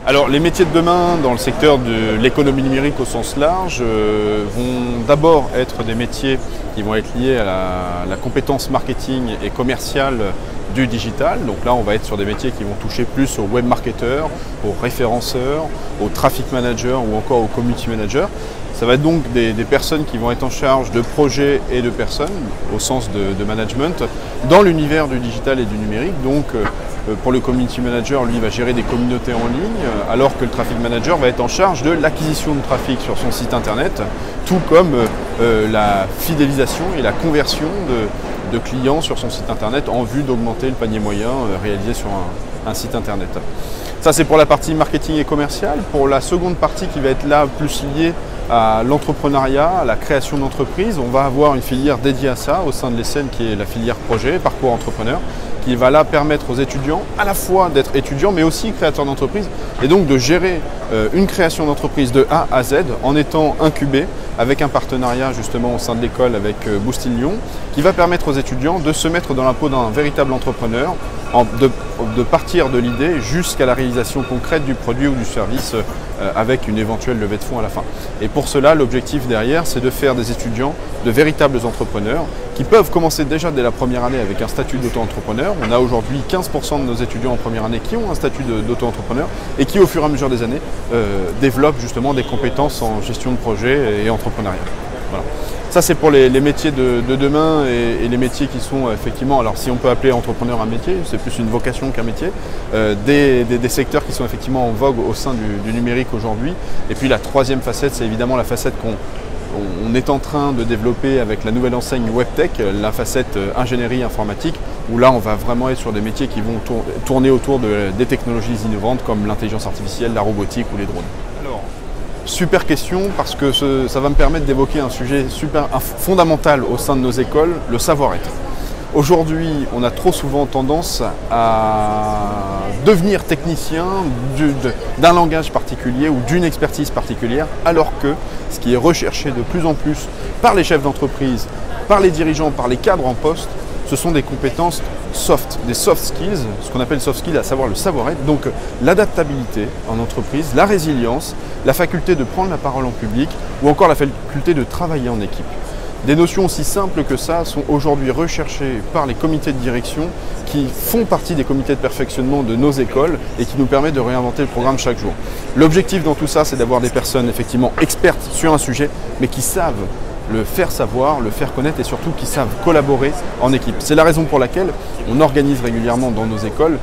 Alors les métiers de demain dans le secteur de l'économie numérique au sens large vont d'abord être des métiers qui vont être liés à la compétence marketing et commerciale du digital. Donc là on va être sur des métiers qui vont toucher plus aux web marketeurs, aux référenceurs, aux traffic managers ou encore aux community managers. Ça va être donc des personnes qui vont être en charge de projets et de personnes au sens de management dans l'univers du digital et du numérique. Donc pour le community manager, lui va gérer des communautés en ligne, alors que le traffic manager va être en charge de l'acquisition de trafic sur son site internet, tout comme la fidélisation et la conversion de clients sur son site internet en vue d'augmenter le panier moyen réalisé sur un site internet. Ça c'est pour la partie marketing et commercial. Pour la seconde partie qui va être là plus liée à l'entrepreneuriat, à la création d'entreprise, on va avoir une filière dédiée à ça au sein de l'ESSEN qui est la filière projet, parcours entrepreneur, qui va là permettre aux étudiants à la fois d'être étudiants mais aussi créateurs d'entreprise et donc de gérer une création d'entreprise de A à Z en étant incubé avec un partenariat justement au sein de l'école avec Boostil Lyon qui va permettre aux étudiants de se mettre dans la peau d'un véritable entrepreneur, de partir de l'idée jusqu'à la réalisation concrète du produit ou du service avec une éventuelle levée de fonds à la fin. Et pour cela, l'objectif derrière, c'est de faire des étudiants de véritables entrepreneurs qui peuvent commencer déjà dès la première année avec un statut d'auto-entrepreneur. On a aujourd'hui 15% de nos étudiants en première année qui ont un statut d'auto-entrepreneur et qui, au fur et à mesure des années, développent justement des compétences en gestion de projet et entrepreneuriat. Voilà. Ça, c'est pour les métiers de demain et les métiers qui sont effectivement, alors si on peut appeler entrepreneur un métier, c'est plus une vocation qu'un métier, des secteurs qui sont effectivement en vogue au sein du numérique aujourd'hui. Et puis la troisième facette, c'est évidemment la facette qu'on est en train de développer avec la nouvelle enseigne WebTech, la facette ingénierie informatique, où là on va vraiment être sur des métiers qui vont tourner autour des technologies innovantes comme l'intelligence artificielle, la robotique ou les drones. Alors, super question parce que ça va me permettre d'évoquer un sujet fondamental au sein de nos écoles, le savoir-être. Aujourd'hui, on a trop souvent tendance à devenir technicien d'un langage particulier ou d'une expertise particulière, alors que ce qui est recherché de plus en plus par les chefs d'entreprise, par les dirigeants, par les cadres en poste, ce sont des compétences soft, des soft skills, ce qu'on appelle soft skills, à savoir le savoir-être, donc l'adaptabilité en entreprise, la résilience, la faculté de prendre la parole en public ou encore la faculté de travailler en équipe. Des notions aussi simples que ça sont aujourd'hui recherchées par les comités de direction qui font partie des comités de perfectionnement de nos écoles et qui nous permettent de réinventer le programme chaque jour. L'objectif dans tout ça, c'est d'avoir des personnes effectivement expertes sur un sujet, mais qui savent le faire savoir, le faire connaître et surtout qui savent collaborer en équipe. C'est la raison pour laquelle on organise régulièrement dans nos écoles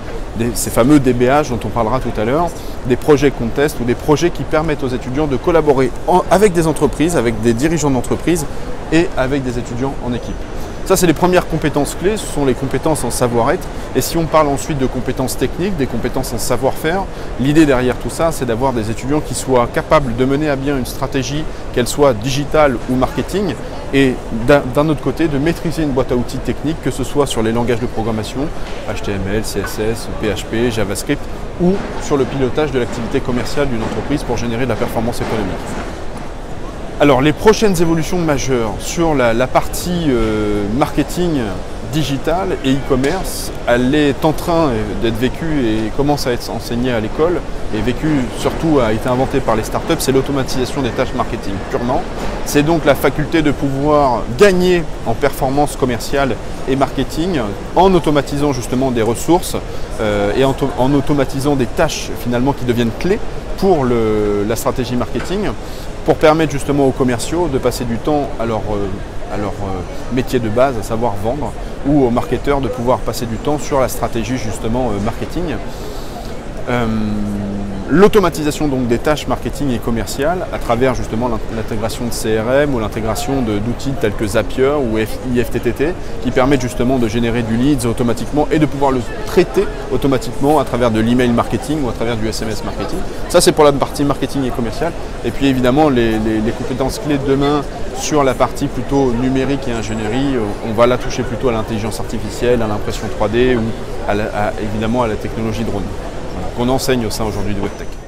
ces fameux DBH dont on parlera tout à l'heure, des projets contest ou des projets qui permettent aux étudiants de collaborer avec des entreprises, avec des dirigeants d'entreprise et avec des étudiants en équipe. Ça, c'est les premières compétences clés, ce sont les compétences en savoir-être. Et si on parle ensuite de compétences techniques, des compétences en savoir-faire, l'idée derrière tout ça, c'est d'avoir des étudiants qui soient capables de mener à bien une stratégie, qu'elle soit digitale ou marketing, et d'un autre côté, de maîtriser une boîte à outils technique, que ce soit sur les langages de programmation, HTML, CSS, PHP, JavaScript, ou sur le pilotage de l'activité commerciale d'une entreprise pour générer de la performance économique. Alors les prochaines évolutions majeures sur la partie marketing digital et e-commerce, elle est en train d'être vécue et commence à être enseignée à l'école et vécue surtout a été inventée par les startups, c'est l'automatisation des tâches marketing purement. C'est donc la faculté de pouvoir gagner en performance commerciale et marketing en automatisant justement des ressources et en automatisant des tâches finalement qui deviennent clés pour la stratégie marketing, pour permettre justement aux commerciaux de passer du temps à leur métier de base, à savoir vendre, ou aux marketeurs de pouvoir passer du temps sur la stratégie justement marketing. L'automatisation donc des tâches marketing et commerciales à travers justement l'intégration de CRM ou l'intégration d'outils tels que Zapier ou IFTTT qui permettent justement de générer du leads automatiquement et de pouvoir le traiter automatiquement à travers de l'email marketing ou à travers du SMS marketing. Ça c'est pour la partie marketing et commerciale. Et puis évidemment les compétences clés de demain sur la partie plutôt numérique et ingénierie, on va la toucher plutôt à l'intelligence artificielle, à l'impression 3D ou évidemment à la technologie drone qu'on enseigne au sein aujourd'hui de WebTech.